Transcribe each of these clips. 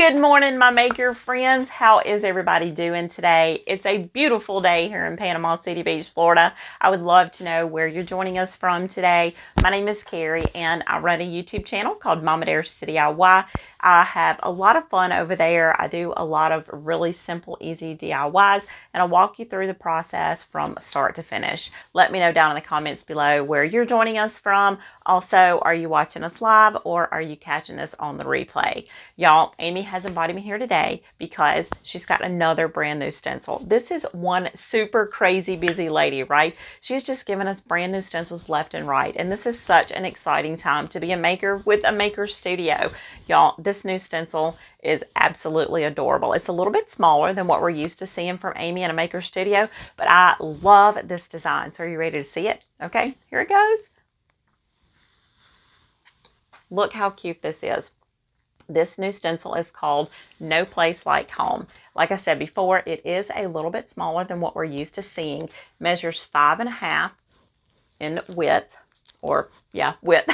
Good morning, my maker friends. How is everybody doing today? It's a beautiful day here in Panama City Beach, Florida. I would love to know where you're joining us from today. My name is Kerri, and I run a YouTube channel called Mama Dares DIY. I have a lot of fun over there. I do a lot of really simple, easy DIYs, and I'll walk you through the process from start to finish. Let me know down in the comments below where you're joining us from. Also, are you watching us live or are you catching this on the replay? Y'all, Amy has invited me here today because she's got another brand new stencil. This is one super crazy busy lady, right? She's just given us brand new stencils left and right. And this is such an exciting time to be a maker with a maker studio. Y'all, this new stencil is absolutely adorable. It's a little bit smaller than what we're used to seeing from Amy in a maker studio, but I love this design. So are you ready to see it? Okay, here it goes. Look how cute this is. This new stencil is called No Place Like Home. Like I said before, it is a little bit smaller than what we're used to seeing. Measures 5.5 in width, or yeah, width,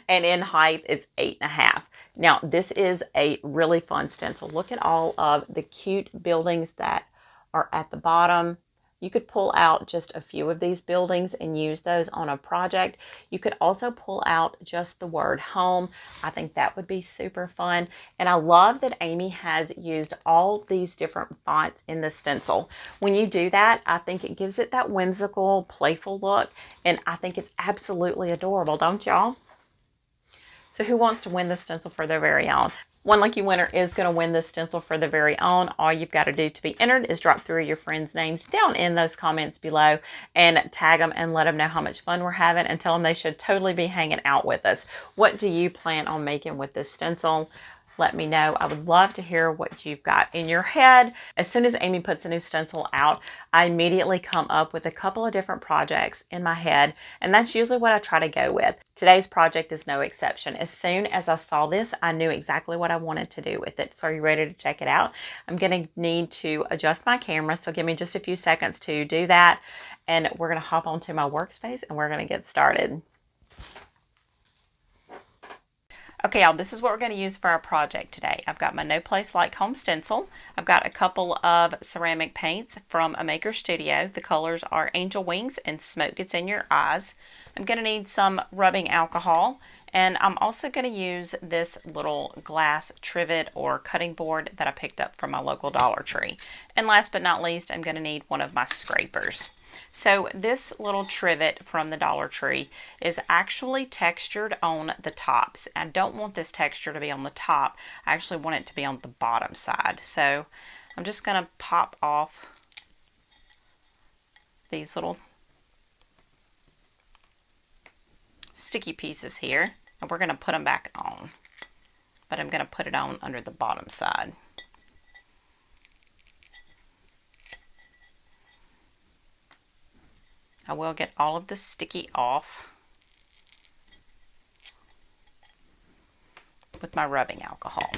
and in height it's 8.5. Now this is a really fun stencil. Look at all of the cute buildings that are at the bottom. You could pull out just a few of these buildings and use those on a project. You could also pull out just the word home. I think that would be super fun. And I love that Amy has used all these different fonts in the stencil. When you do that, I think it gives it that whimsical, playful look. And I think it's absolutely adorable, don't y'all? So who wants to win this stencil for their very own? One lucky winner is going to win this stencil for their very own. All you've got to do to be entered is drop 3 of your friends' names down in those comments below and tag them and let them know how much fun we're having and tell them they should totally be hanging out with us. What do you plan on making with this stencil? Let me know. I would love to hear what you've got in your head. As soon as Amy puts a new stencil out, I immediately come up with a couple of different projects in my head, and that's usually what I try to go with. Today's project is no exception. As soon as I saw this, I knew exactly what I wanted to do with it. So are you ready to check it out? I'm going to need to adjust my camera, so give me just a few seconds to do that, and we're going to hop onto my workspace and we're going to get started. Okay, y'all, this is what we're going to use for our project today. I've got my No Place Like Home stencil. I've got a couple of ceramic paints from a maker studio. The colors are Angel Wings and Smoke Gets in Your Eyes. I'm going to need some rubbing alcohol, and I'm also going to use this little glass trivet or cutting board that I picked up from my local Dollar Tree. And last but not least, I'm going to need one of my scrapers. So this little trivet from the Dollar Tree is actually textured on the tops. I don't want this texture to be on the top. I actually want it to be on the bottom side. So I'm just going to pop off these little sticky pieces here, and we're going to put them back on. But I'm going to put it on under the bottom side. I will get all of the sticky off with my rubbing alcohol.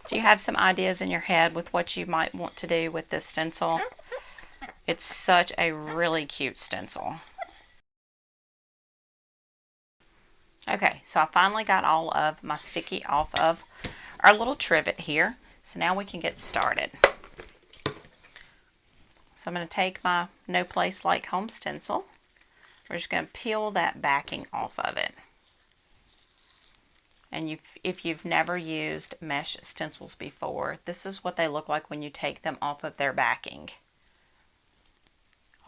Do you have some ideas in your head with what you might want to do with this stencil? It's such a really cute stencil. Okay, so I finally got all of my sticky off of our little trivet here. So now we can get started. So I'm going to take my No Place Like Home stencil. We're just going to peel that backing off of it. And if you've never used mesh stencils before, this is what they look like when you take them off of their backing.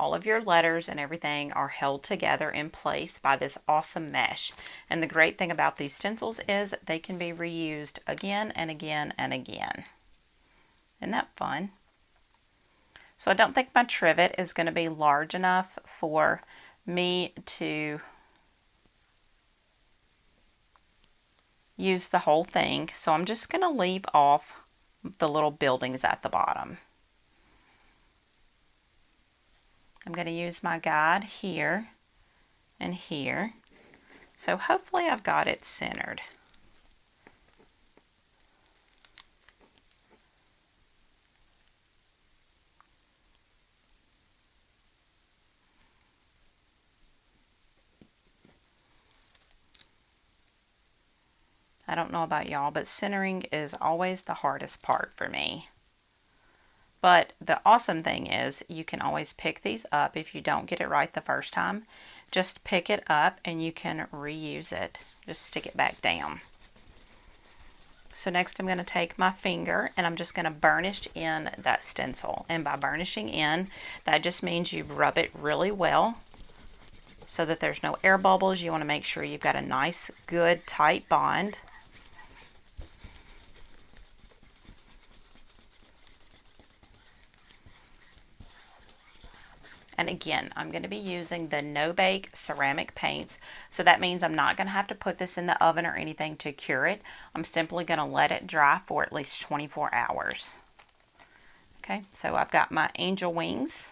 All of your letters and everything are held together in place by this awesome mesh. And the great thing about these stencils is they can be reused again and again and again. Isn't that fun? So I don't think my trivet is going to be large enough for me to use the whole thing. So I'm just going to leave off the little buildings at the bottom. I'm going to use my guide here and here. So hopefully I've got it centered. I don't know about y'all, but centering is always the hardest part for me. But the awesome thing is you can always pick these up if you don't get it right the first time. Just pick it up and you can reuse it. Just stick it back down. So next I'm going to take my finger and I'm just going to burnish in that stencil. And by burnishing in, that just means you rub it really well so that there's no air bubbles. You want to make sure you've got a nice, good, tight bond. And again, I'm going to be using the no-bake ceramic paints. So that means I'm not going to have to put this in the oven or anything to cure it. I'm simply going to let it dry for at least 24 hours. Okay, so I've got my angel wings.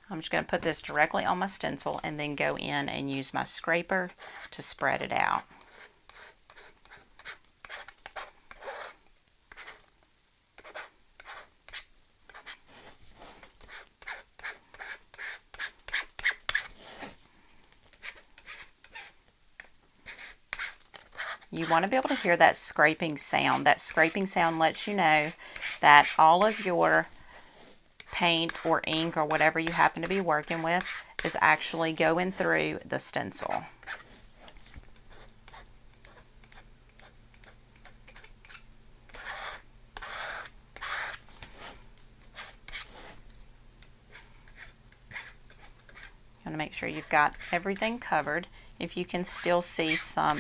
I'm just going to put this directly on my stencil and then go in and use my scraper to spread it out. You want to be able to hear that scraping sound. That scraping sound lets you know that all of your paint or ink or whatever you happen to be working with is actually going through the stencil. You want to make sure you've got everything covered. If you can still see some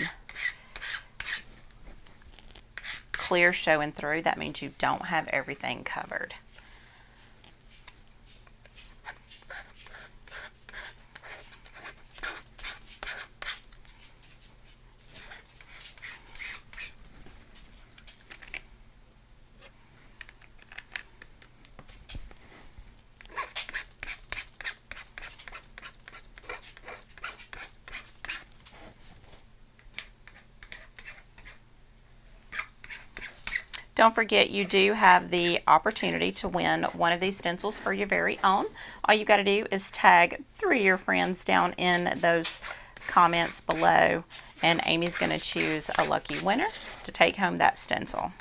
clear showing through, that means you don't have everything covered. Don't forget, you do have the opportunity to win one of these stencils for your very own. All you got to do is tag 3 of your friends down in those comments below, and Amy's going to choose a lucky winner to take home that stencil.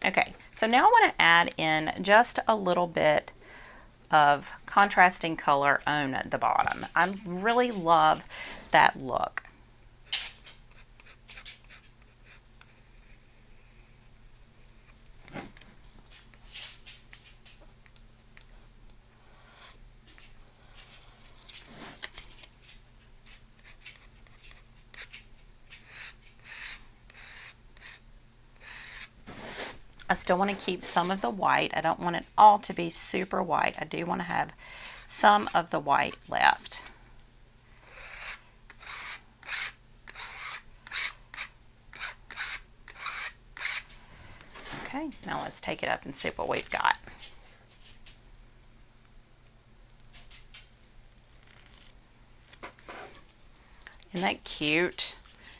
Okay, so now I want to add in just a little bit of contrasting color on the bottom. I really love that look. I still want to keep some of the white. I don't want it all to be super white. I do want to have some of the white left. Okay, now let's take it up and see what we've got. Isn't that cute?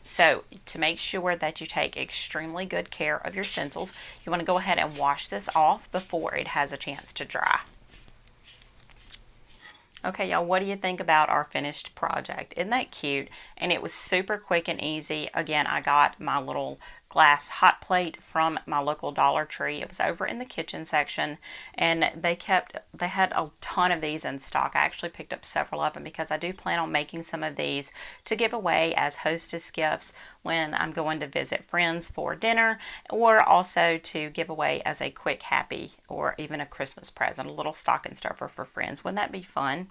So to make sure that you take extremely good care of your stencils, you want to go ahead and wash this off before it has a chance to dry. Okay, y'all, what do you think about our finished project? Isn't that cute? And it was super quick and easy. Again, I got my little glass hot plate from my local Dollar Tree. It was over in the kitchen section, and they had a ton of these in stock. I actually picked up several of them because I do plan on making some of these to give away as hostess gifts when I'm going to visit friends for dinner, or also to give away as a quick happy or even a Christmas present, a little stocking stuffer for friends. Wouldn't that be fun?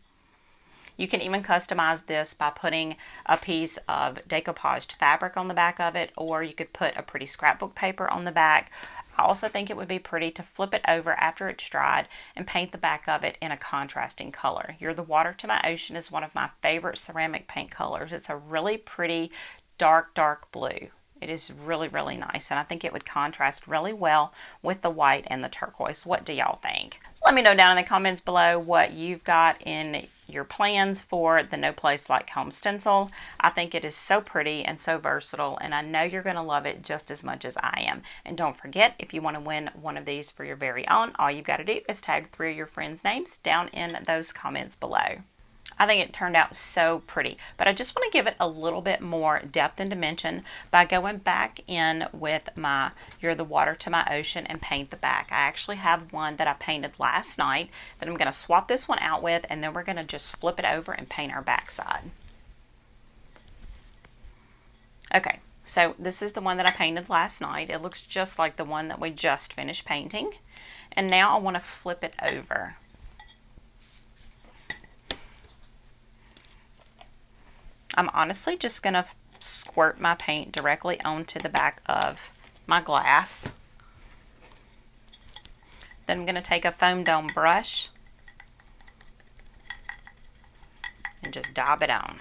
You can even customize this by putting a piece of decoupaged fabric on the back of it, or you could put a pretty scrapbook paper on the back. I also think it would be pretty to flip it over after it's dried and paint the back of it in a contrasting color. You're the Water to My Ocean is one of my favorite ceramic paint colors. It's a really pretty dark blue. It is really, really nice, and I think it would contrast really well with the white and the turquoise. What do y'all think? Let me know down in the comments below what you've got in your plans for the No Place Like Home stencil. I think it is so pretty and so versatile, and I know you're going to love it just as much as I am. And don't forget, if you want to win one of these for your very own, all you've got to do is tag 3 of your friends' names down in those comments below. I think it turned out so pretty, but I just want to give it a little bit more depth and dimension by going back in with my You're the Water to My Ocean and paint the back. I actually have one that I painted last night that I'm going to swap this one out with, and then we're going to just flip it over and paint our back side. Okay, so this is the one that I painted last night. It looks just like the one that we just finished painting, and now I want to flip it over. I'm honestly just going to squirt my paint directly onto the back of my glass. Then I'm going to take a foam dome brush and just dab it on.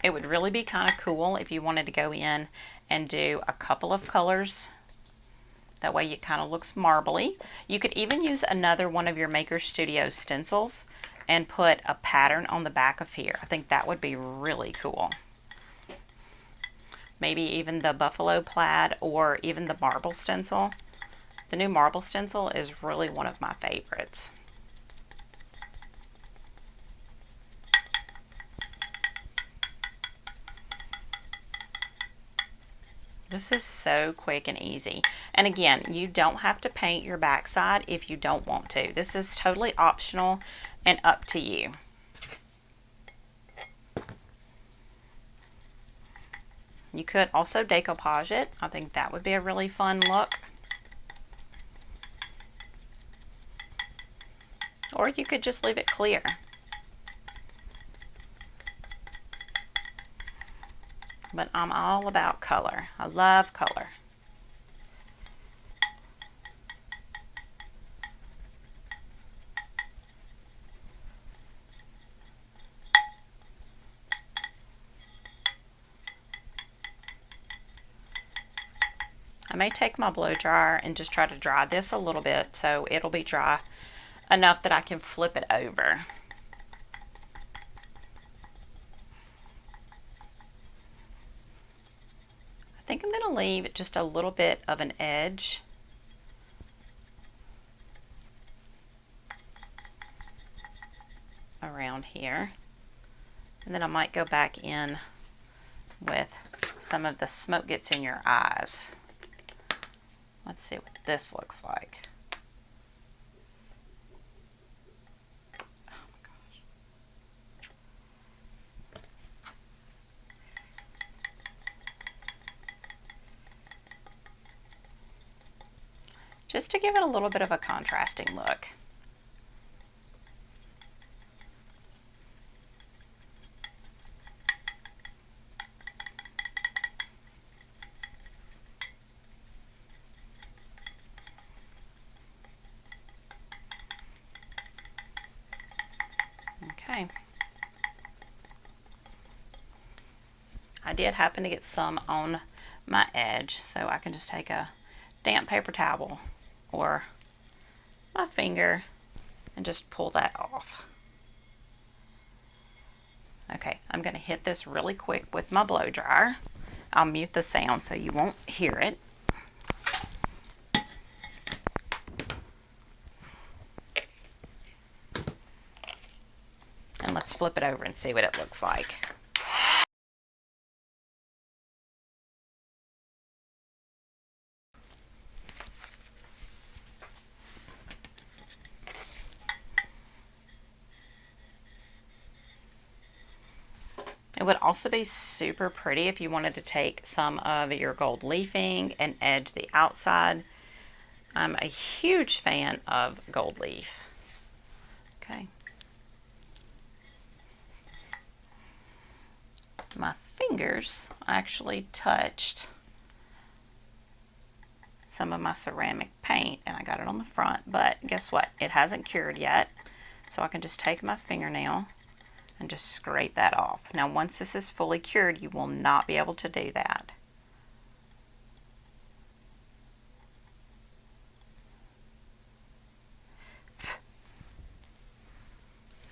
It would really be kind of cool if you wanted to go in and do a couple of colors. That way it kind of looks marbly. You could even use another one of your Maker Studio stencils and put a pattern on the back of here. I think that would be really cool. Maybe even the buffalo plaid or even the marble stencil. The new marble stencil is really one of my favorites. This is so quick and easy. And again, you don't have to paint your backside if you don't want to. This is totally optional and up to you. You could also decoupage it. I think that would be a really fun look. Or you could just leave it clear. But I'm all about color. I love color. I may take my blow dryer and just try to dry this a little bit so it'll be dry enough that I can flip it over. I think I'm going to leave just a little bit of an edge. Around here. And then I might go back in with some of the Smoke Gets in Your Eyes. Let's see what this looks like. Just to give it a little bit of a contrasting look. Okay. I did happen to get some on my edge, so I can just take a damp paper towel or my finger and just pull that off. Okay, I'm going to hit this really quick with my blow dryer. I'll mute the sound so you won't hear it. And let's flip it over and see what it looks like. It would also be super pretty if you wanted to take some of your gold leafing and edge the outside. I'm a huge fan of gold leaf. Okay. My fingers actually touched some of my ceramic paint and I got it on the front, but guess what? It hasn't cured yet. So I can just take my fingernail and just scrape that off. Now once this is fully cured, you will not be able to do that.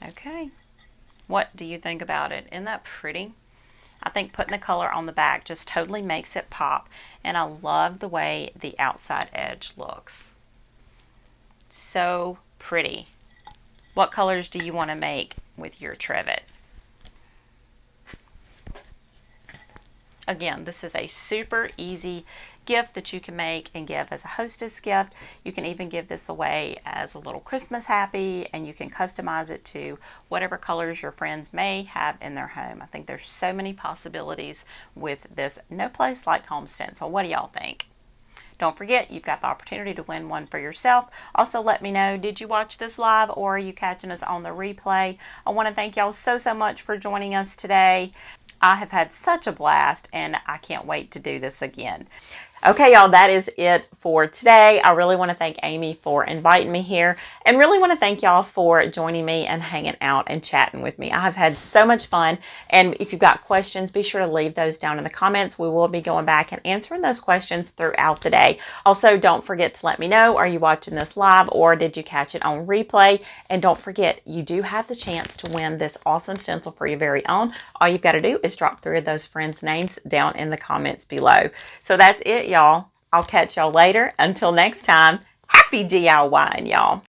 Okay, what do you think about it? Isn't that pretty? I think putting the color on the back just totally makes it pop, and I love the way the outside edge looks. So pretty. What colors do you want to make with your trivet? Again, this is a super easy gift that you can make and give as a hostess gift. You can even give this away as a little Christmas happy, and you can customize it to whatever colors your friends may have in their home. I think there's so many possibilities with this No Place Like Home stencil. What do y'all think? Don't forget, you've got the opportunity to win one for yourself. Also, let me know, did you watch this live or are you catching us on the replay? I want to thank y'all so much for joining us today. I have had such a blast, and I can't wait to do this again. Okay, y'all, that is it for today. I really want to thank Amy for inviting me here, and really want to thank y'all for joining me and hanging out and chatting with me. I have had so much fun, and if you've got questions, be sure to leave those down in the comments. We will be going back and answering those questions throughout the day. Also, don't forget to let me know, are you watching this live or did you catch it on replay? And don't forget, you do have the chance to win this awesome stencil for your very own. All you've got to do is drop 3 of those friends' names down in the comments below. So that's it, y'all. I'll catch y'all later. Until next time, happy DIYing, y'all.